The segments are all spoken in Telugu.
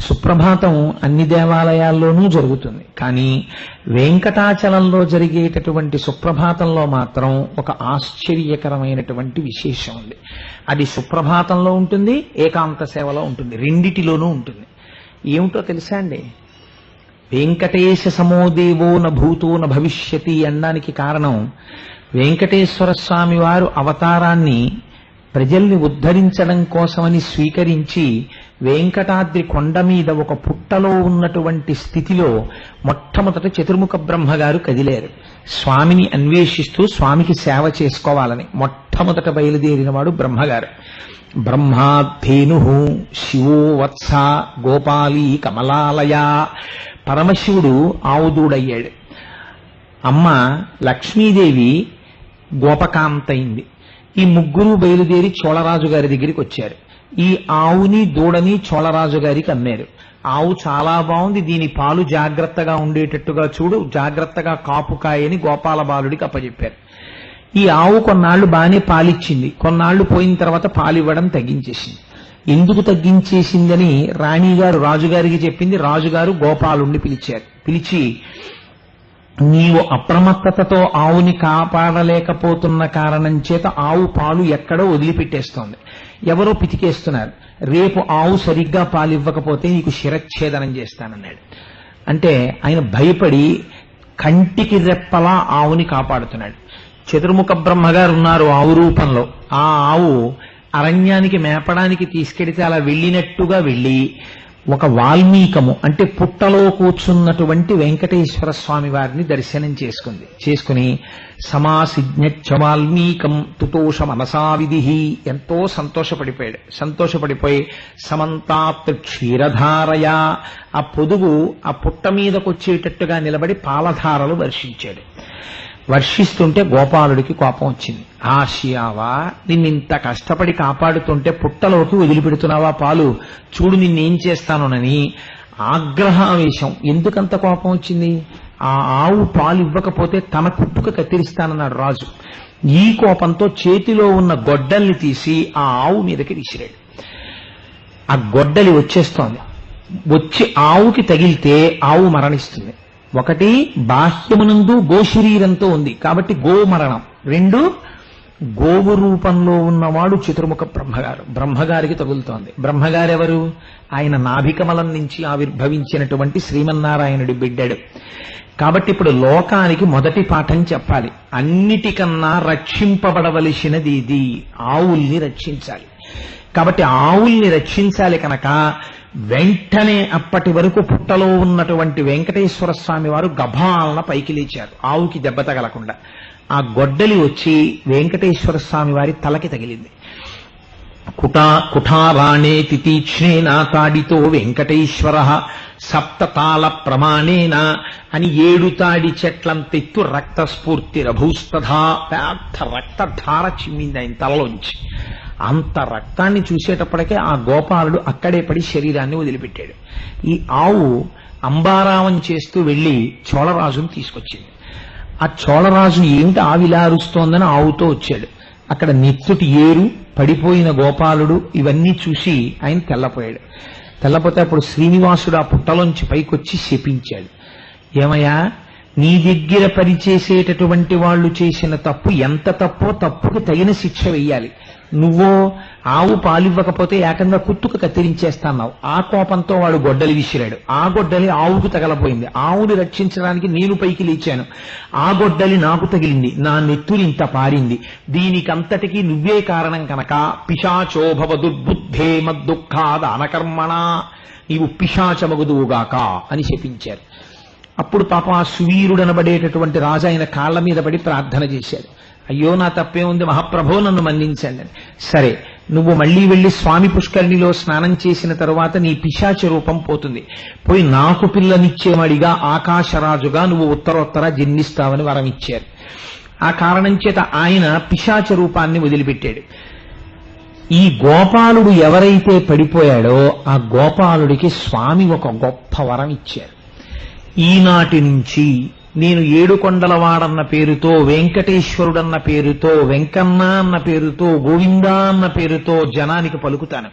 సుప్రభాతం అన్ని దేవాలయాల్లోనూ జరుగుతుంది. కానీ వెంకటాచలంలో జరిగేటటువంటి సుప్రభాతంలో మాత్రం ఒక ఆశ్చర్యకరమైనటువంటి విశేషం ఉంది. అది సుప్రభాతంలో ఉంటుంది, ఏకాంత సేవలో ఉంటుంది, రెండిటిలోనూ ఉంటుంది. ఏమిటో తెలుసా అండి? వెంకటేశ సమోదేవో న భూతో న భవిష్యతి అనడానికి కారణం, వెంకటేశ్వర స్వామి వారు అవతారాన్ని ప్రజల్ని ఉద్ధరించడం కోసమని స్వీకరించి వెంకటాద్రి కొండ మీద ఒక పుట్టలో ఉన్నటువంటి స్థితిలో మొట్టమొదట చతుర్ముఖ బ్రహ్మగారు కదిలేరు. స్వామిని అన్వేషిస్తూ స్వామికి సేవ చేసుకోవాలని మొట్టమొదట బయలుదేరినవాడు బ్రహ్మగారు. బ్రహ్మాధేను శివో వత్స గోపాలి కమలాలయ. పరమశివుడు ఆవుదూడయ్యాడు. అమ్మ లక్ష్మీదేవి గోపకాంతయింది. ఈ ముగ్గురు బయలుదేరి చోళరాజు గారి దగ్గరికి వచ్చారు. ఈ ఆవుని దూడని చోళరాజు గారికి అమ్మారు. ఆవు చాలా బాగుంది, దీని పాలు జాగ్రత్తగా ఉండేటట్టుగా చూడు, జాగ్రత్తగా కాపు కాయని గోపాల బాలుడికి అప్పచెప్పారు. ఈ ఆవు కొన్నాళ్లు బాగానే పాలిచ్చింది. కొన్నాళ్లు పోయిన తర్వాత పాలివ్వడం తగ్గించేసింది. ఎందుకు తగ్గించేసిందని రాణిగారు రాజుగారికి చెప్పింది. రాజుగారు గోపాలుణ్ణి పిలిచారు. పిలిచి, నీవు అప్రమత్తతతో ఆవుని కాపాడలేకపోతున్న కారణం చేత ఆవు పాలు ఎక్కడో వదిలిపెట్టేస్తోంది, ఎవరో పితికేస్తున్నారు. రేపు ఆవు సరిగ్గా పాలివ్వకపోతే నీకు శిరచ్ఛేదనం చేస్తానన్నాడు. అంటే ఆయన భయపడి కంటికి రెప్పలా ఆవుని కాపాడుతున్నాడు. చతుర్ముఖ బ్రహ్మగారు ఉన్నారు ఆవు రూపంలో. ఆ ఆవు అరణ్యానికి మేపడానికి తీసుకెడితే అలా వెళ్ళినట్టుగా వెళ్ళి ఒక వాల్మీకము అంటే పుట్టలో కూర్చున్నటువంటి వెంకటేశ్వర స్వామి వారిని దర్శనం చేసుకుని సమాసిజ్ఞచ్చ వాల్మీకం తుతోష మనసా విధి, ఎంతో సంతోషపడిపోయి సమంతాత్ క్షీరధారయ, ఆ పొదుగు ఆ పుట్ట మీదకొచ్చేటట్టుగా నిలబడి పాలధారలు వర్షించాడు. వర్షిస్తుంటే గోపాలుడికి కోపం వచ్చింది. ఆశయావా, నిన్నింత కష్టపడి కాపాడుతుంటే పుట్టలోకి వదిలిపెడుతున్నావా పాలు, చూడు నిన్నేం చేస్తానోనని ఆగ్రహావేశం. ఎందుకంత కోపం వచ్చింది? ఆ ఆవు పాలు ఇవ్వకపోతే తన కుట్టుక కత్తిరిస్తానన్నాడు రాజు. ఈ కోపంతో చేతిలో ఉన్న గొడ్డల్ని తీసి ఆ ఆవు మీదకి విసిరాడు. ఆ గొడ్డలి వచ్చేస్తోంది. వచ్చి ఆవుకి తగిలితే ఆవు మరణిస్తుంది. ఒకటి, బాహ్యమునందు గోశరీరంతో ఉంది కాబట్టి గోమరణం. రెండు, గోవు రూపంలో ఉన్నవాడు చతుర్ముఖ బ్రహ్మగారు, బ్రహ్మగారికి తగులుతోంది. బ్రహ్మగారెవరు? ఆయన నాభికమలం నుంచి ఆవిర్భవించినటువంటి శ్రీమన్నారాయణుడి బిడ్డడు. కాబట్టి ఇప్పుడు లోకానికి మొదటి పాఠం చెప్పాలి. అన్నిటికన్నా రక్షింపబడవలసినది ఇది, ఆవుల్ని రక్షించాలి. కాబట్టి ఆవుల్ని రక్షించాలి కనుక వెంటనే అప్పటి వరకు పుట్టలో ఉన్నటువంటి వెంకటేశ్వర స్వామి వారు గభాలన పైకి లేచారు, ఆవుకి దెబ్బ తగలకుండా. ఆ గొడ్డలి వచ్చి వెంకటేశ్వర స్వామి వారి తలకి తగిలింది. కుఠారాణే తితీక్ష్ణేన తాడితో వెంకటేశ్వర సప్తతాళ ప్రమాణేన అని 7 తాడి చెట్లంతెత్తు రక్తస్ఫూర్తి రభూస్తథా, పెద్ద రక్తధార చిమ్మింది ఆయన తలలోంచి. అంత రక్తాన్ని చూసేటప్పటికే ఆ గోపాలుడు అక్కడే పడి శరీరాన్ని వదిలిపెట్టాడు. ఈ ఆవు అంబారావం చేస్తూ వెళ్లి చోళరాజును తీసుకొచ్చింది. ఆ చోళరాజు ఏమిటి ఆవిలా అరుస్తోందని ఆవుతో వచ్చాడు. అక్కడ నెత్తుటి ఏరు, పడిపోయిన గోపాలుడు ఇవన్నీ చూసి ఆయన తెల్లపోతే అప్పుడు శ్రీనివాసుడు ఆ పుట్టలోంచి పైకొచ్చి శపించాడు. ఏమయ్యా, నీ దగ్గర పనిచేసేటటువంటి వాళ్ళు చేసిన తప్పు ఎంత తప్పో తప్పుకు తగిన శిక్ష వెయ్యాలి. నువ్వో ఆవు పాలివ్వకపోతే ఏకంగా కుత్తుకు కత్తిరించేస్తాన్నావు. ఆ కోపంతో వాడు గొడ్డలి విసిరాడు. ఆ గొడ్డలి ఆవుకు తగలపోయింది. ఆవుని రక్షించడానికి నేను పైకి లేచాను, ఆ గొడ్డలి నాకు తగిలింది, నా నెత్తురి ఇంత పారింది. దీనికంతటికీ నువ్వే కారణం కనుక పిశాచోభవ దుర్బుద్ధే మద్దుఃఖాద అనకర్మణ, నీవు పిశాచమగుదువుగాక అని శపించారు. అప్పుడు పాపం ఆ సువీరుడనబడేటటువంటి రాజు ఆయన కాళ్ల మీద పడి ప్రార్థన చేశాడు. అయ్యో, నా తప్పే ఉంది మహాప్రభో, నన్ను మన్నించండి అని. సరే, నువ్వు మళ్లీ వెళ్లి స్వామి పుష్కరిణిలో స్నానం చేసిన తరువాత నీ పిశాచ రూపం పోతుంది. పోయి నాకు పిల్లనిచ్చేవాడిగా ఆకాశరాజుగా నువ్వు ఉత్తరోత్తర జన్మిస్తావని వరం ఇచ్చారు. ఆ కారణం చేత ఆయన పిశాచ రూపాన్ని వదిలిపెట్టాడు. ఈ గోపాలుడు ఎవరైతే పడిపోయాడో ఆ గోపాలుడికి స్వామి ఒక గొప్ప వరం ఇచ్చారు. ఈనాటి నుంచి నేను ఏడుకొండలవాడన్న పేరుతో, వెంకటేశ్వరుడన్న పేరుతో, వెంకన్న అన్న పేరుతో, గోవిందా అన్న పేరుతో జనానికి పలుకుతాను.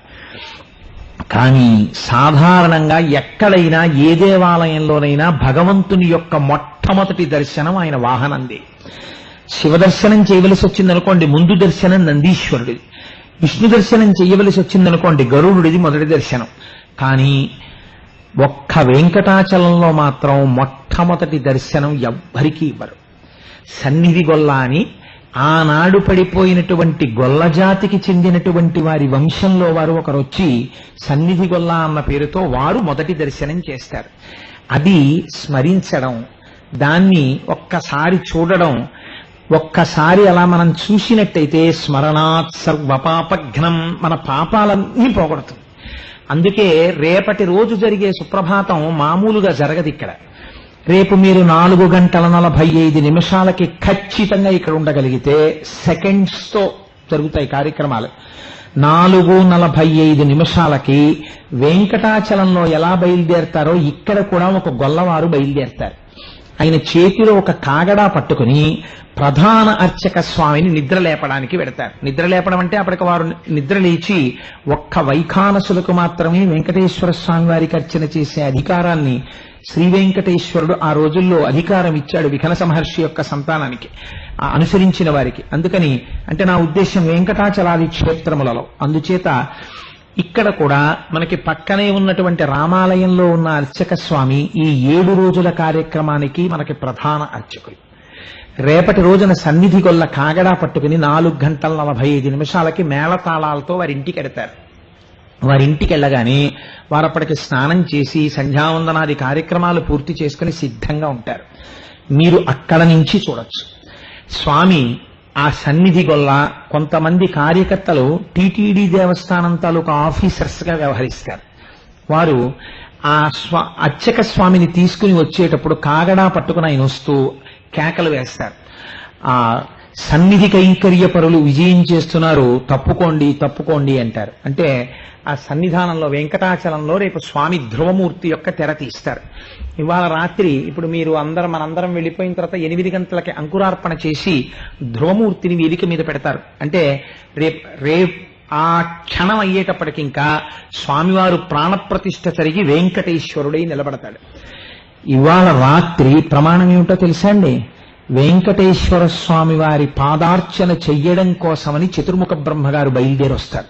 కానీ సాధారణంగా ఎక్కడైనా ఏ దేవాలయంలోనైనా భగవంతుని యొక్క మొట్టమొదటి దర్శనం ఆయన వాహనంది. శివదర్శనం చేయవలసి వచ్చిందనుకోండి, ముందు దర్శనం నందీశ్వరుడిది. విష్ణు దర్శనం చేయవలసి వచ్చిందనుకోండి, గరుడుడిది మొదటి దర్శనం. కానీ ఒక్క వెంకటాచలంలో మాత్రం మొట్టమొదటి దర్శనం ఎవ్వరికీ ఇవ్వరు. సన్నిధి గొల్ల అని ఆనాడు పడిపోయినటువంటి గొల్ల జాతికి చెందినటువంటి వారి వంశంలో వారు ఒకరు వచ్చి సన్నిధి గొల్ల అన్న పేరుతో వారు మొదటి దర్శనం చేస్తారు. అది స్మరించడం, దాన్ని ఒక్కసారి చూడడం, ఒక్కసారి అలా మనం చూసినట్టయితే స్మరణాత్ సర్వపాపఘ్నం, మన పాపాలన్నీ పోగొడుతుంది. అందుకే రేపటి రోజు జరిగే సుప్రభాతం మామూలుగా జరగదు ఇక్కడ. రేపు మీరు 4:45 ఖచ్చితంగా ఇక్కడ ఉండగలిగితే సెకండ్స్ తో జరుగుతాయి కార్యక్రమాలు. 4:45 వెంకటాచలంలో ఎలా బయలుదేరతారో ఇక్కడ కూడా ఒక గొల్లవారు బయలుదేరతారు. ఆయన చేతిలో ఒక కాగడా పట్టుకుని ప్రధాన అర్చక స్వామిని నిద్ర లేపడానికి వెడతారు. నిద్ర లేపడం అంటే అప్పటికి వారు నిద్ర లేచి ఒక్క వైఖానసులకు మాత్రమే వెంకటేశ్వర స్వామి వారికి అర్చన చేసే అధికారాన్ని శ్రీ వెంకటేశ్వరుడు ఆ రోజుల్లో అధికారం ఇచ్చాడు విఘనస మహర్షి యొక్క సంతానానికి, అనుసరించిన వారికి. అందుకని అంటే నా ఉద్దేశం వెంకటాచలాది క్షేత్రములలో. అందుచేత ఇక్కడ కూడా మనకి పక్కనే ఉన్నటువంటి రామాలయంలో ఉన్న అర్చక స్వామి ఈ 7 రోజుల కార్యక్రమానికి మనకి ప్రధాన అర్చకులు. రేపటి రోజున సన్నిధి గొల్ల కాగడా పట్టుకుని 4:45 మేళతాళాలతో వారింటికి వెడతారు. వారింటికి వెళ్ళగానే వారప్పటికి స్నానం చేసి సంధ్యావందనాది కార్యక్రమాలు పూర్తి చేసుకుని సిద్ధంగా ఉంటారు. మీరు అక్కడ నుంచి చూడొచ్చు. స్వామి ఆ సన్నిధి గొల్ల కొంతమంది కార్యకర్తలు టీటీడీ దేవస్థానం తాలూకా ఆఫీసర్స్ గా వ్యవహరిస్తారు. వారు ఆ అర్చక స్వామిని తీసుకుని వచ్చేటప్పుడు కాగడా పట్టుకుని ఆయన వస్తూ కేకలు వేస్తారు. ఆ సన్నిధి కైంకర్య పరులు విజయం చేస్తున్నారు, తప్పుకోండి తప్పుకోండి అంటారు. అంటే ఆ సన్నిధానంలో వెంకటాచలంలో రేపు స్వామి ధ్రువమూర్తి యొక్క తెర తీస్తారు. ఇవాళ రాత్రి ఇప్పుడు మీరు మనందరం వెళ్ళిపోయిన తర్వాత 8 గంటలకి అంకురార్పణ చేసి ధ్రువమూర్తిని వేదిక మీద పెడతారు. అంటే రేపు ఆ క్షణం అయ్యేటప్పటికి ఇంకా స్వామివారు ప్రాణప్రతిష్ఠ జరిగి వెంకటేశ్వరుడై నిలబడతాడు. ఇవాళ రాత్రి ప్రమాణం ఏమిటో తెలుసా అండి? వెంకటేశ్వర స్వామి వారి పాదార్చన చెయ్యడం కోసమని చతుర్ముఖ బ్రహ్మగారు బయలుదేరొస్తారు.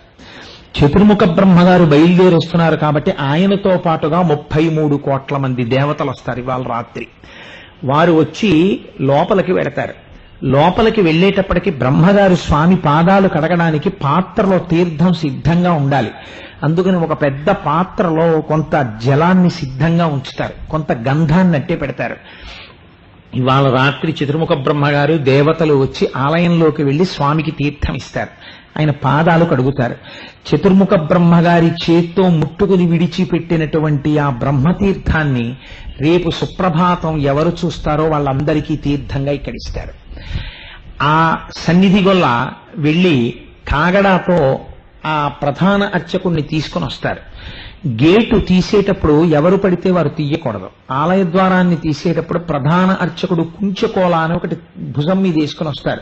చతుర్ముఖ బ్రహ్మగారు బయలుదేరొస్తున్నారు కాబట్టి ఆయనతో పాటుగా 33 కోట్ల మంది దేవతలు వస్తారు ఇవాళ రాత్రి. వారు వచ్చి లోపలికి వెడతారు. లోపలికి వెళ్లేటప్పటికి బ్రహ్మగారు స్వామి పాదాలు కడగడానికి పాత్రలో తీర్థం సిద్ధంగా ఉండాలి. అందుకని ఒక పెద్ద పాత్రలో కొంత జలాన్ని సిద్ధంగా ఉంచుతారు, కొంత గంధాన్ని అట్టే పెడతారు. ఇవాళ రాత్రి చతుర్ముఖ బ్రహ్మగారు దేవతలు వచ్చి ఆలయంలోకి వెళ్లి స్వామికి తీర్థం ఇస్తారు. ఆయన పాదాలు కడుగుతారు. చతుర్ముఖ బ్రహ్మగారి చేత్తో ముట్టుకుని విడిచిపెట్టినటువంటి ఆ బ్రహ్మతీర్థాన్ని రేపు సుప్రభాతం ఎవరు చూస్తారో వాళ్ళందరికీ తీర్థంగా ఇక్కడిస్తారు. ఆ సన్నిధి గొల్ల వెళ్లి కాగడాతో ఆ ప్రధాన అర్చకుణ్ణి తీసుకుని వస్తారు. గేటు తీసేటప్పుడు ఎవరు పడితే వారు తీయకూడదు. ఆలయ ద్వారాన్ని తీసేటప్పుడు ప్రధాన అర్చకుడు కుంచకోల అని ఒకటి భుజం మీద వేసుకుని వస్తారు.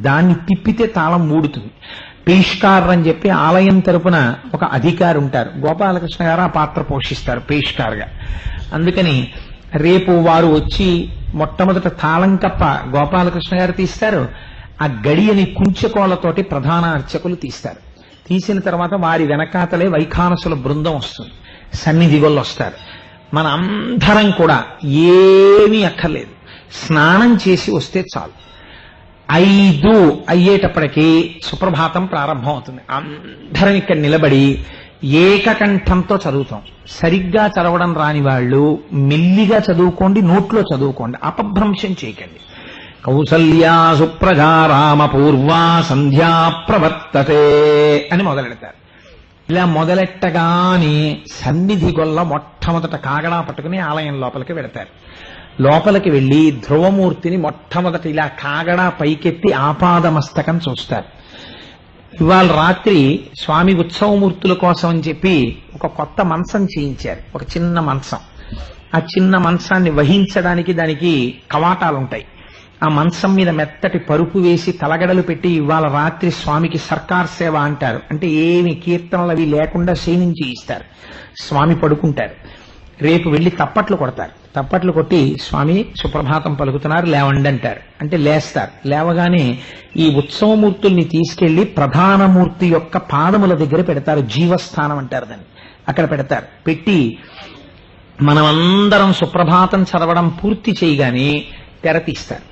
దాన్ని తిప్పితే తాళం మూడుతుంది. పేష్కార్ అని చెప్పి ఆలయం తరపున ఒక అధికారి ఉంటారు. గోపాలకృష్ణ గారు ఆ పాత్ర పోషిస్తారు పేష్కార్గా. అందుకని రేపు వారు వచ్చి మొట్టమొదట తాళం కప్ప గోపాలకృష్ణ గారు తీస్తారు. ఆ గడియని కుంచకోలతోటి ప్రధాన అర్చకులు తీస్తారు. తీసిన తర్వాత వారి వెనకాతలే వైఖానసుల బృందం వస్తుంది, సన్నిధి గొల్ల వస్తారు. మన అందరం కూడా ఏమీ అక్కర్లేదు, స్నానం చేసి వస్తే చాలు. 5 అయ్యేటప్పటికీ సుప్రభాతం ప్రారంభం అవుతుంది. అందరం ఇక్కడ నిలబడి ఏకకంఠంతో చదువుతాం. సరిగ్గా చదవడం రాని వాళ్ళు మెల్లిగా చదువుకోండి, నోట్లో చదువుకోండి, అపభ్రంశం చేయకండి. కౌసల్యా సుప్రజా రామ పూర్వా సంధ్యా ప్రవర్తతే అని మొదలెడతారు. ఇలా మొదలెట్టగానే సన్నిధి గొల్ల మొట్టమొదట కాగడా పట్టుకుని ఆలయం లోపలికి వెడతారు. లోపలికి వెళ్లి ధ్రువమూర్తిని మొట్టమొదట ఇలా కాగడా పైకెత్తి ఆపాదమస్తకం చూస్తారు. ఇవాళ రాత్రి స్వామి ఉత్సవమూర్తుల కోసం అని చెప్పి ఒక కొత్త మంచం చేయించారు, ఒక చిన్న మంచం. ఆ చిన్న మంచాన్ని వహించడానికి దానికి కవాటాలుంటాయి. ఆ మంచం మీద మెత్తటి పరుపు వేసి తలగడలు పెట్టి ఇవాళ రాత్రి స్వామికి సర్కార్ సేవ అంటారు. అంటే ఏమి కీర్తనలు అవి లేకుండా శయనించి ఇస్తారు. స్వామి పడుకుంటారు. రేపు వెళ్లి తప్పట్లు కొడతారు. తప్పట్లు కొట్టి స్వామి సుప్రభాతం పలుకుతున్నారు లేవండి అంటారు. అంటే లేస్తారు. లేవగానే ఈ ఉత్సవమూర్తుల్ని తీసుకెళ్లి ప్రధానమూర్తి యొక్క పాదముల దగ్గర పెడతారు. జీవస్థానం అంటారు దాన్ని. అక్కడ పెడతారు. పెట్టి మనమందరం సుప్రభాతం చదవడం పూర్తి చేయగానే తెర తీస్తారు.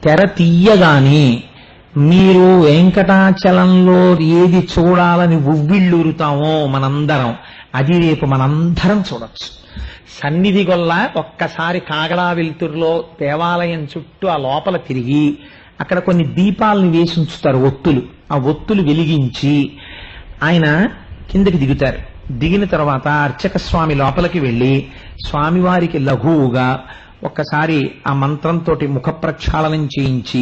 తెర తీయగానే మీరు వెంకటాచలంలో ఏది చూడాలని ఉవ్విళ్ళూరుతామో మనందరం అది రేపు మనందరం చూడొచ్చు. సన్నిధి గొల్ల ఒక్కసారి కాగడా వెలుతురులో దేవాలయం చుట్టూ ఆ లోపల తిరిగి అక్కడ కొన్ని దీపాలను వేసి ఉంచుతారు, ఒత్తులు. ఆ ఒత్తులు వెలిగించి ఆయన కిందకి దిగుతారు. దిగిన తర్వాత అర్చక స్వామి లోపలికి వెళ్లి స్వామివారికి లఘువుగా ఒక్కసారి ఆ మంత్రంతో ముఖ ప్రక్షాళనం చేయించి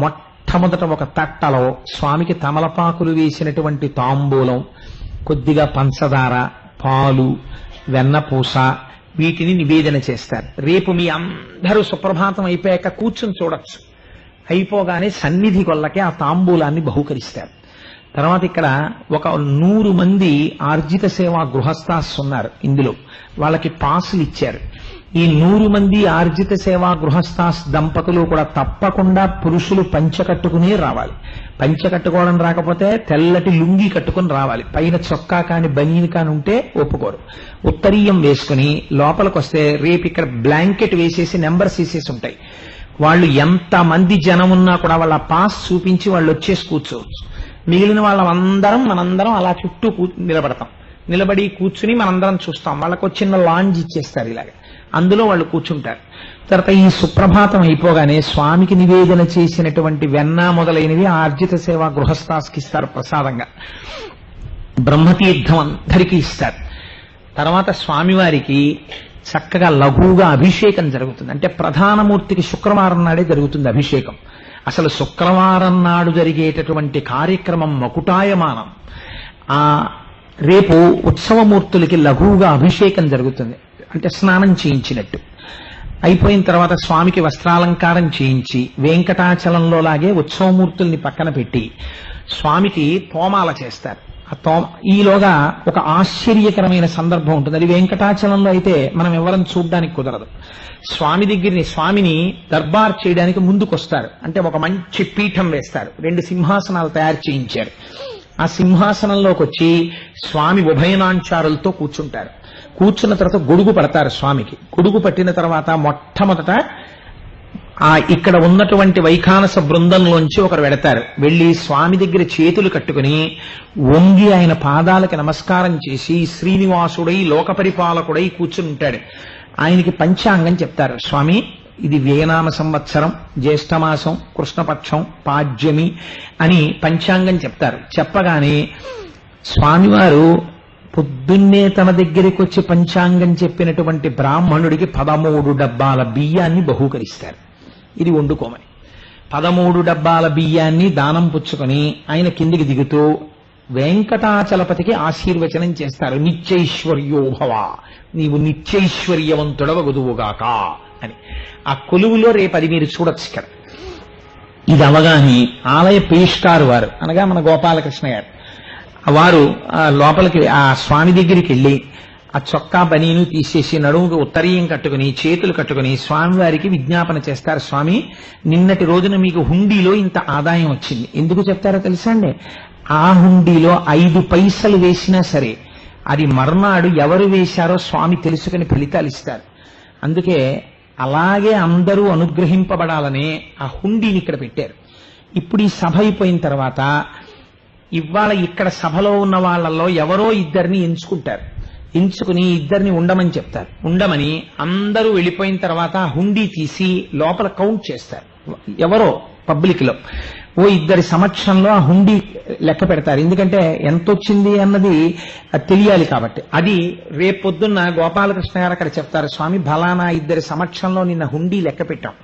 మొట్టమొదట ఒక తట్టలో స్వామికి తమలపాకులు వేసినటువంటి తాంబూలం, కొద్దిగా పంచదార, పాలు, వెన్నపూస వీటిని నివేదన చేస్తారు. రేపు మీ అందరూ సుప్రభాతం అయిపోయాక కూర్చుని చూడొచ్చు. అయిపోగానే సన్నిధి గొల్లకి ఆ తాంబూలాన్ని బహుకరిస్తారు. తర్వాత ఇక్కడ ఒక 100 మంది ఆర్జిత సేవా గృహస్థాస్ ఉన్నారు. ఇందులో వాళ్ళకి పాసులు ఇచ్చారు. ఈ 100 మంది ఆర్జిత సేవా గృహస్థాస్ దంపతులు కూడా తప్పకుండా పురుషులు పంచె కట్టుకునే రావాలి. పంచె కట్టుకోవడం రాకపోతే తెల్లటి లుంగి కట్టుకుని రావాలి. పైన చొక్కా కాని బనీన్ కాని ఉంటే ఒప్పుకోరు. ఉత్తరీయం వేసుకుని లోపలికి వస్తే రేపు ఇక్కడ బ్లాంకెట్ వేసేసి నెంబర్స్ వేసేసి ఉంటాయి. వాళ్ళు ఎంత మంది జనం ఉన్నా కూడా వాళ్ళ పాస్ చూపించి వాళ్ళు వచ్చేసి కూర్చోవచ్చు. మిగిలిన మనందరం అలా చుట్టూ నిలబడతాం. నిలబడి కూర్చుని మనందరం చూస్తాం. వాళ్ళకు చిన్న లాంజ్ ఇచ్చేస్తారు ఇలాగ. అందులో వాళ్ళు కూర్చుంటారు. తర్వాత ఈ సుప్రభాతం అయిపోగానే స్వామికి నివేదన చేసినటువంటి వెన్న మొదలైనవి ఆర్జిత సేవా గృహస్థాస్కి ఇస్తారు ప్రసాదంగా. బ్రహ్మతీర్థం అందరికీ ఇస్తారు. తర్వాత స్వామివారికి చక్కగా లఘువుగా అభిషేకం జరుగుతుంది. అంటే ప్రధానమూర్తికి శుక్రవారం నాడే జరుగుతుంది అభిషేకం. అసలు శుక్రవారం నాడు జరిగేటటువంటి కార్యక్రమం మకుటాయమానం. రేపు ఉత్సవమూర్తులకి లఘువుగా అభిషేకం జరుగుతుంది. అంటే స్నానం చేయించినట్టు. అయిపోయిన తర్వాత స్వామికి వస్త్రాలంకారం చేయించి వెంకటాచలంలో లాగే ఉత్సవమూర్తుల్ని పక్కన పెట్టి స్వామికి తోమాల చేస్తారు. ఈలోగా ఒక ఆశ్చర్యకరమైన సందర్భం ఉంటుంది. అది వెంకటాచలంలో అయితే మనం ఎవరం చూడ్డానికి కుదరదు. స్వామిని దర్బార్ చేయడానికి ముందుకొస్తారు. అంటే ఒక మంచి పీఠం వేస్తారు. 2 సింహాసనాలు తయారు చేయించారు. ఆ సింహాసనంలోకి వచ్చి స్వామి ఉభయనాంచారులతో కూర్చుంటారు. కూర్చున్న తర్వాత గొడుగు పడతారు స్వామికి. గొడుగు పట్టిన తర్వాత మొట్టమొదట ఇక్కడ ఉన్నటువంటి వైఖానస బృందంలోంచి ఒకరు వెడతారు. వెళ్లి స్వామి దగ్గర చేతులు కట్టుకుని వంగి ఆయన పాదాలకి నమస్కారం చేసి శ్రీనివాసుడై లోక పరిపాలకుడై కూర్చుని ఉంటాడు. ఆయనకి పంచాంగం చెప్తారు. స్వామి ఇది వ్యయనామ సంవత్సరం, జ్యేష్ఠమాసం, కృష్ణపక్షం, పాడ్యమి అని పంచాంగం చెప్తారు. చెప్పగానే స్వామివారు పొద్దున్నే తన దగ్గరికి వచ్చి పంచాంగం చెప్పినటువంటి బ్రాహ్మణుడికి 13 డబ్బాల బియ్యాన్ని బహూకరిస్తారు. ఇది వండుకోమని. 13 డబ్బాల బియ్యాన్ని దానం పుచ్చుకొని ఆయన కిందికి దిగుతూ వెంకటాచలపతికి ఆశీర్వచనం చేస్తారు. నిత్యైశ్వర్యోభవ, నీవు నిత్యైశ్వర్యవంతుడవగుదువుగాక అని. ఆ కొలువులో రేపు అది మీరు చూడొచ్చు. ఇక్కడ ఇది అవగానే ఆలయ పేష్కారు వారు అనగా మన గోపాలకృష్ణ గారు వారు లోపలికి ఆ స్వామి దగ్గరికి వెళ్ళి ఆ చొక్కా బనీను తీసేసి నడుముకు ఉత్తరీయం కట్టుకుని చేతులు కట్టుకుని స్వామివారికి విజ్ఞాపన చేస్తారు. స్వామి, నిన్నటి రోజున మీకు హుండీలో ఇంత ఆదాయం వచ్చింది. ఎందుకు చెప్తారో తెలుసా అండి? ఆ హుండీలో 5 పైసలు వేసినా సరే అది మర్నాడు ఎవరు వేశారో స్వామి తెలుసుకుని ఫలితాలు ఇస్తారు. అందుకే అలాగే అందరూ అనుగ్రహింపబడాలనే ఆ హుండీని ఇక్కడ పెట్టారు. ఇప్పుడు ఈ సభ అయిపోయిన తర్వాత ఇవాళ ఇక్కడ సభలో ఉన్న వాళ్ళల్లో ఎవరో 2 ఎంచుకుంటారు. ఎంచుకుని 2 ఉండమని చెప్తారు. ఉండమని అందరూ వెళ్ళిపోయిన తర్వాత హుండీ తీసి లోపల కౌంట్ చేస్తారు. ఎవరో పబ్లిక్ లో 2 సమక్షంలో ఆ హుండీ లెక్క పెడతారు. ఎందుకంటే ఎంత వచ్చింది అన్నది తెలియాలి కాబట్టి. అది రేపొద్దున్న గోపాలకృష్ణ గారు అక్కడ చెప్తారు. స్వామి, ఫలానా 2 సమక్షంలో నిన్న హుండీ లెక్క పెట్టాం.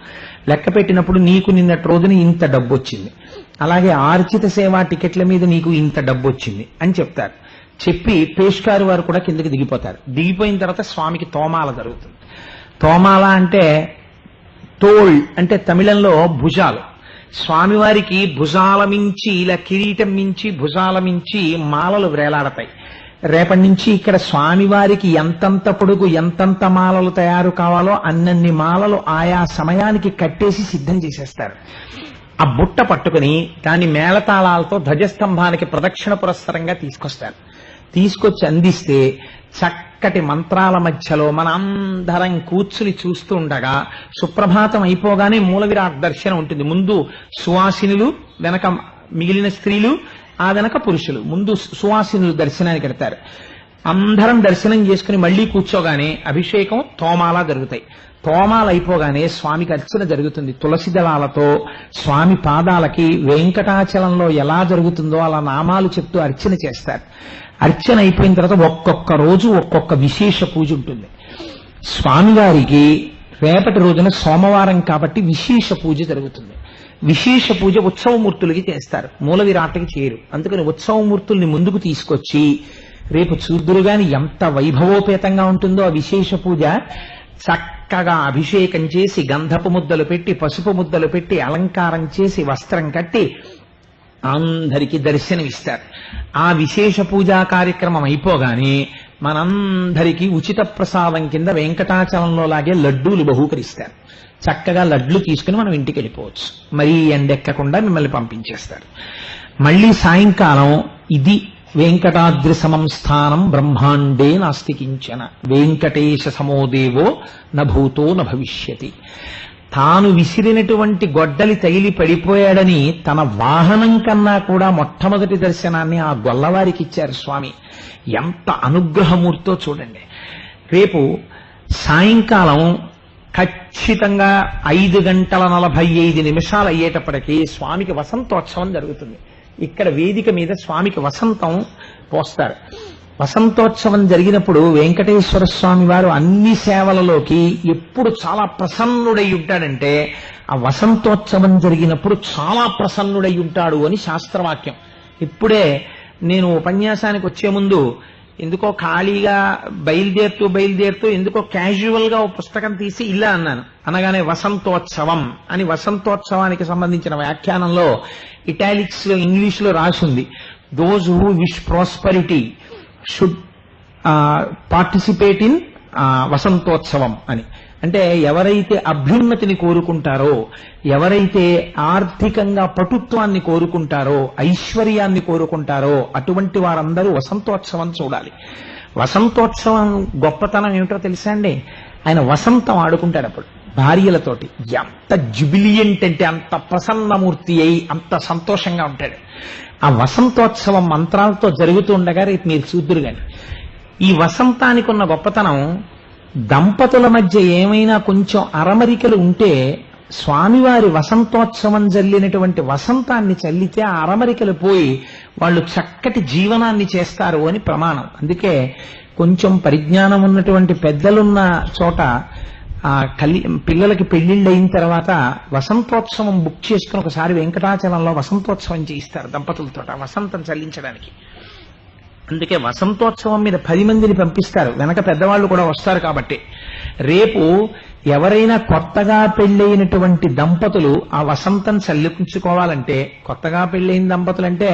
లెక్క పెట్టినప్పుడు నీకు నిన్నటి రోజున ఇంత డబ్బు వచ్చింది, అలాగే ఆర్జిత సేవా టికెట్ల మీద నీకు ఇంత డబ్బు వచ్చింది అని చెప్తారు. చెప్పి పేష్కారు వారు కూడా కిందకి దిగిపోతారు. దిగిపోయిన తర్వాత స్వామికి తోమాల జరుగుతుంది. తోమాల అంటే తోళ్ అంటే తమిళంలో భుజాలు. స్వామివారికి భుజాల మించి ఇలా కిరీటం మించి భుజాల మించి మాలలు వేలాడతాయి. రేపటి నుంచి ఇక్కడ స్వామివారికి ఎంతంత పొడుగు ఎంతంత మాలలు తయారు కావాలో అన్నన్ని మాలలు ఆయా సమయానికి కట్టేసి సిద్ధం చేసేస్తారు. ఆ బుట్ట పట్టుకుని దాని మేళతాళాలతో ధ్వజస్తంభానికి ప్రదక్షిణ పురస్సరంగా తీసుకొస్తారు. తీసుకొచ్చి అందిస్తే చక్కటి మంత్రాల మధ్యలో మనందరం కూర్చుని చూస్తూ ఉండగా సుప్రభాతం అయిపోగానే మూల విరాట్ దర్శనం ఉంటుంది. ముందు సువాసినులు, వెనక మిగిలిన స్త్రీలు, ఆ వెనక పురుషులు. ముందు సువాసినులు దర్శనానికి వెడతారు. అందరం దర్శనం చేసుకుని మళ్లీ కూర్చోగానే అభిషేకం తోమాల జరుగుతాయి. తోమాలు అయిపోగానే స్వామికి అర్చన జరుగుతుంది. తులసి దళాలతో స్వామి పాదాలకి వెంకటాచలంలో ఎలా జరుగుతుందో అలా నామాలు చెప్తూ అర్చన చేస్తారు. అర్చన అయిపోయిన తర్వాత ఒక్కొక్క రోజు ఒక్కొక్క విశేష పూజ ఉంటుంది. స్వామివారికి రేపటి రోజున సోమవారం కాబట్టి విశేష పూజ జరుగుతుంది. విశేష పూజ ఉత్సవమూర్తులకి చేస్తారు, మూల విరాట్కి చేయరు. అందుకని ఉత్సవమూర్తుల్ని ముందుకు తీసుకొచ్చి రేపు చూద్దురుగాని ఎంత వైభవోపేతంగా ఉంటుందో ఆ విశేష పూజ. చక్కగా అభిషేకం చేసి గంధపు ముద్దలు పెట్టి పసుపు ముద్దలు పెట్టి అలంకారం చేసి వస్త్రం కట్టి అందరికీ దర్శనమిస్తారు. ఆ విశేష పూజా కార్యక్రమం అయిపోగానే మనందరికీ ఉచిత ప్రసాదం కింద వెంకటాచలంలో లాగే లడ్డూలు బహూకరిస్తారు. చక్కగా లడ్లు తీసుకుని మనం ఇంటికి వెళ్ళిపోవచ్చు. మరీ ఎండెక్కకుండా మిమ్మల్ని పంపించేస్తారు. మళ్ళీ సాయంకాలం ఇది వెంకటాద్రి సమం స్థానం బ్రహ్మాండే నాస్తి కించన వెంకటేశ సమోదేవో నభూతో నభవిష్యతి. తాను విసిరినటువంటి గొడ్డలి తగిలి పడిపోయాడని తన వాహనం కన్నా కూడా మొట్టమొదటి దర్శనాన్ని ఆ గొల్లవారికి ఇచ్చారు స్వామి. ఎంత అనుగ్రహమూర్తో చూడండి. రేపు సాయంకాలం ఖచ్చితంగా 5:45 అయ్యేటప్పటికీ స్వామికి వసంతోత్సవం జరుగుతుంది. ఇక్కడ వేదిక మీద స్వామికి వసంతం పోస్తారు. వసంతోత్సవం జరిగినప్పుడు వెంకటేశ్వర స్వామి వారు అన్ని సేవలలోకి ఎప్పుడు చాలా ప్రసన్నుడై ఉంటాడంటే ఆ వసంతోత్సవం జరిగినప్పుడు చాలా ప్రసన్నుడై ఉంటాడు అని శాస్త్రవాక్యం. ఇప్పుడే నేను ఉపన్యాసానికి వచ్చే ముందు ఎందుకో ఖాళీగా బయలుదేరుతూ ఎందుకో క్యాజువల్ గా ఓ పుస్తకం తీసి ఇలా అన్నాను. అనగానే వసంతోత్సవం అని వసంతోత్సవానికి సంబంధించిన వ్యాఖ్యానంలో ఇటాలిక్స్ లో ఇంగ్లీష్ లో రాసింది, those who wish prosperity should participate in Vasantotsavam అని. అంటే ఎవరైతే అభ్యున్నతిని కోరుకుంటారో, ఎవరైతే ఆర్థికంగా పటుత్వాన్ని కోరుకుంటారో, ఐశ్వర్యాన్ని కోరుకుంటారో అటువంటి వారందరూ వసంతోత్సవం చూడాలి. వసంతోత్సవం గొప్పతనం ఏమిటో తెలుసా అండి? ఆయన వసంతం ఆడుకుంటాడు అప్పుడు భార్యలతోటి. ఎంత జుబిలియంట్ అంటే అంత ప్రసన్నమూర్తి అయి అంత సంతోషంగా ఉంటాడు. ఆ వసంతోత్సవం మంత్రాలతో జరుగుతూ ఉండగా రేపు మీరు చూద్దురు గాని. ఈ వసంతానికి ఉన్న గొప్పతనం, దంపతుల మధ్య ఏమైనా కొంచెం అరమరికలు ఉంటే స్వామివారి వసంతోత్సవం జల్లినటువంటి వసంతాన్ని చల్లితే ఆ అరమరికలు పోయి వాళ్ళు చక్కటి జీవనాన్ని చేస్తారు అని ప్రమాణం. అందుకే కొంచెం పరిజ్ఞానం ఉన్నటువంటి పెద్దలున్న చోట పిల్లలకి పెళ్లిళ్ళు అయిన తర్వాత వసంతోత్సవం బుక్ చేసుకుని ఒకసారి వెంకటాచలంలో వసంతోత్సవం చేయిస్తారు దంపతులతో వసంతం చల్లించడానికి. అందుకే వసంతోత్సవం మీద 10 మందిని పంపిస్తారు, వెనక పెద్దవాళ్ళు కూడా వస్తారు. కాబట్టి రేపు ఎవరైనా కొత్తగా పెళ్ళైనటువంటి దంపతులు ఆ వసంతం చల్లించుకోవాలంటే, కొత్తగా పెళ్ళైన దంపతులు అంటే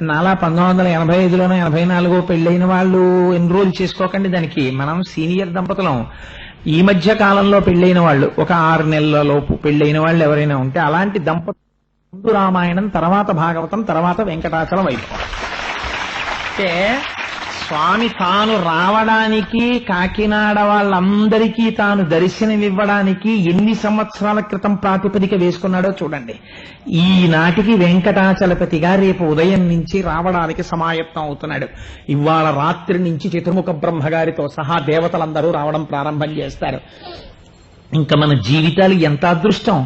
నాలా 1985లోనో 84 పెళ్ళైన వాళ్ళు ఎన్రోల్ చేసుకోకండి దానికి. మనం సీనియర్ దంపతులం. ఈ మధ్య కాలంలో పెళ్ళైన వాళ్ళు, ఒక 6 నెలల లోపు పెళ్ళైన వాళ్ళు ఎవరైనా ఉంటే అలాంటి దంపతులు ముందు రామాయణం, తర్వాత భాగవతం, తర్వాత వెంకటాచలం వైభవం. అంటే స్వామి తాను రావడానికి, కాకినాడ వాళ్ళందరికీ తాను దర్శనమివ్వడానికి ఎన్ని సంవత్సరాల క్రితం ప్రాతిపదిక వేసుకున్నాడో చూడండి. ఈనాటికి వెంకటాచలపతిగా రేపు ఉదయం నుంచి రావడానికి సమాయత్నం అవుతున్నాడు. ఇవాళ రాత్రి నుంచి చతుర్ముఖ బ్రహ్మగారితో సహా దేవతలందరూ రావడం ప్రారంభం చేస్తారు. ఇంకా మన జీవితాలు ఎంత అదృష్టం.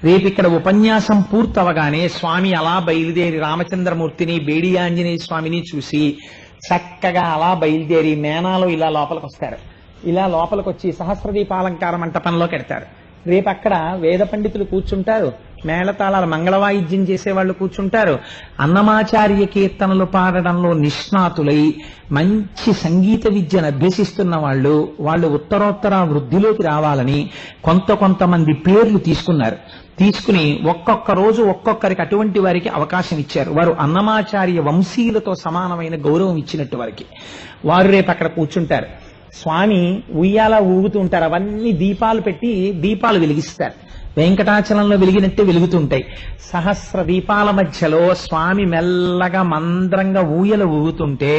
రేపు ఇక్కడ ఉపన్యాసం పూర్తవగానే స్వామి అలా బయలుదేరి రామచంద్రమూర్తిని, బేడి ఆంజనేయ స్వామిని చూసి చక్కగా అలా బయలుదేరి మేనాలో ఇలా లోపలికి వస్తారు. ఇలా లోపలికి వచ్చి సహస్రదీపాలంకార మంటపంలోకి వెడతారు. రేపు అక్కడ వేద పండితులు కూర్చుంటారు, మేళతాళాలు మంగళవాయిద్యం చేసేవాళ్ళు కూర్చుంటారు. అన్నమాచార్య కీర్తనలు పాడడంలో నిష్ణాతులై మంచి సంగీత విద్యను అభ్యసిస్తున్న వాళ్ళు ఉత్తరోత్తర వృద్ధిలోకి రావాలని కొంతమంది పేర్లు తీసుకుని ఒక్కొక్క రోజు ఒక్కొక్కరికి అటువంటి వారికి అవకాశం ఇచ్చారు. వారు అన్నమాచార్య వంశీయులతో సమానమైన గౌరవం ఇచ్చినట్టు వారికి. వారు రేపు అక్కడ కూర్చుంటారు. స్వామి ఉయ్యాల ఊగుతూ ఉంటారు. అవన్నీ దీపాలు పెట్టి దీపాలు వెలిగిస్తారు. వెంకటాచలంలో వెలిగినట్టే వెలుగుతుంటాయి. సహస్ర దీపాల మధ్యలో స్వామి మెల్లగా మంద్రంగా ఊయల ఊగుతుంటే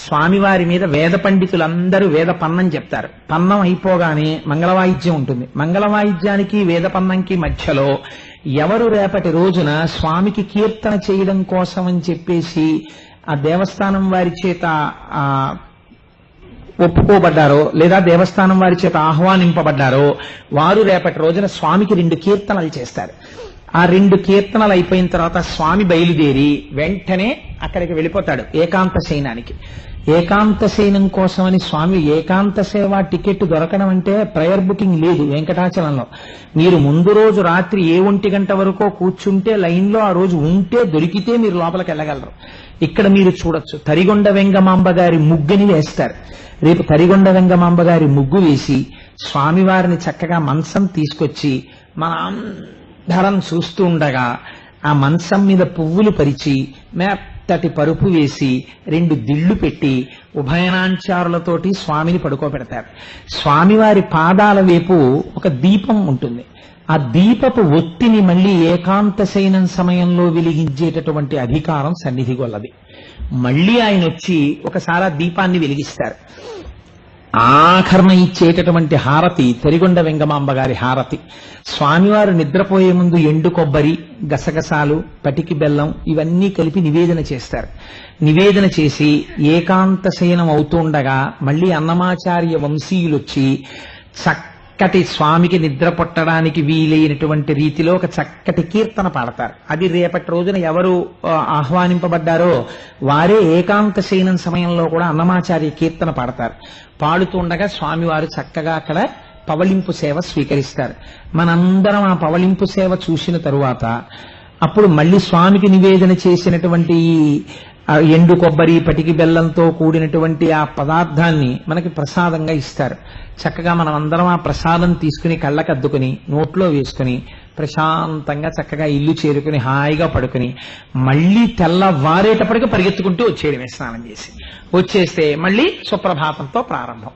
స్వామివారి మీద వేద పండితులందరూ వేద పన్నం చెప్తారు. పన్నం అయిపోగానే మంగళవాయిద్యం ఉంటుంది. మంగళవాయిద్యానికి వేద పన్నంకి మధ్యలో ఎవరు రేపటి రోజున స్వామికి కీర్తన చేయడం కోసం అని చెప్పేసి ఆ దేవస్థానం వారి చేత ఒప్పుకోబడ్డారో లేదా దేవస్థానం వారి చేత ఆహ్వానింపబడ్డారో వారు రేపటి రోజున స్వామికి 2 కీర్తనలు చేస్తారు. ఆ 2 కీర్తనలు అయిపోయిన తర్వాత స్వామి బయలుదేరి వెంటనే అక్కడికి వెళ్ళిపోతాడు ఏకాంత శయనానికి. ఏకాంత శయనం కోసమని స్వామి ఏకాంత సేవ టికెట్ దొరకడం అంటే ప్రయర్ బుకింగ్ లేదు వెంకటాచలంలో. మీరు ముందు రోజు రాత్రి 1 గంట వరకు కూర్చుంటే లైన్లో ఆ రోజు ఉంటే దొరికితే మీరు లోపలికి వెళ్ళగలరు. ఇక్కడ మీరు చూడొచ్చు తరిగొండ వెంగమాంబ గారి ముగ్గుని వేస్తారు. రేపు తరిగొండ వెంగమాంబ గారి ముగ్గు వేసి స్వామివారిని చక్కగా మంచం తీసుకొచ్చి మన అందరం చూస్తూ ఉండగా ఆ మంచం మీద పువ్వులు పరిచి మెత్తటి పరుపు వేసి 2 దిళ్లు పెట్టి ఉభయనాంచారులతోటి స్వామిని పడుకోబెడతారు. స్వామివారి పాదాల వైపు ఒక దీపం ఉంటుంది. ఆ దీపపు ఒత్తిని మళ్లీ ఏకాంత శయనం సమయంలో వెలిగించేటటువంటి అధికారం సన్నిధి గొల్లది. మళ్లీ ఆయన వచ్చి ఒకసారి ఆ దీపాన్ని వెలిగిస్తారు. ఆఖరణ ఇచ్చేటటువంటి హారతి తరిగొండ వెంగమాంబ గారి హారతి. స్వామివారు నిద్రపోయే ముందు ఎండు కొబ్బరి, గసగసాలు, పటికి బెల్లం ఇవన్నీ కలిపి నివేదన చేస్తారు. నివేదన చేసి ఏకాంత శయనం అవుతుండగా మళ్లీ అన్నమాచార్య వంశీయులొచ్చి చక్కటి స్వామికి నిద్ర పట్టడానికి వీలైనటువంటి రీతిలో ఒక చక్కటి కీర్తన పాడతారు. అది రేపటి రోజున ఎవరు ఆహ్వానింపబడ్డారో వారే ఏకాంత శయనం సమయంలో కూడా అన్నమాచార్య కీర్తన పాడతారు. పాడుతుండగా స్వామివారు చక్కగా అక్కడ పవళింపు సేవ స్వీకరిస్తారు. మనందరం ఆ పవళింపు సేవ చూసిన తరువాత అప్పుడు మళ్లీ స్వామికి నివేదన చేసినటువంటి ఎండు కొబ్బరి, పటికి బెల్లంతో కూడినటువంటి ఆ పదార్థాన్ని మనకి ప్రసాదంగా ఇస్తారు. చక్కగా మనం అందరం ఆ ప్రసాదం తీసుకుని కళ్ళకద్దుకుని నోట్లో వేసుకుని ప్రశాంతంగా చక్కగా ఇల్లు చేరుకుని హాయిగా పడుకుని మళ్లీ తెల్లవారేటప్పటికి పరిగెత్తుకుంటూ వచ్చేయడమే స్నానం చేసి. వచ్చేస్తే మళ్లీ సుప్రభాతంతో ప్రారంభం.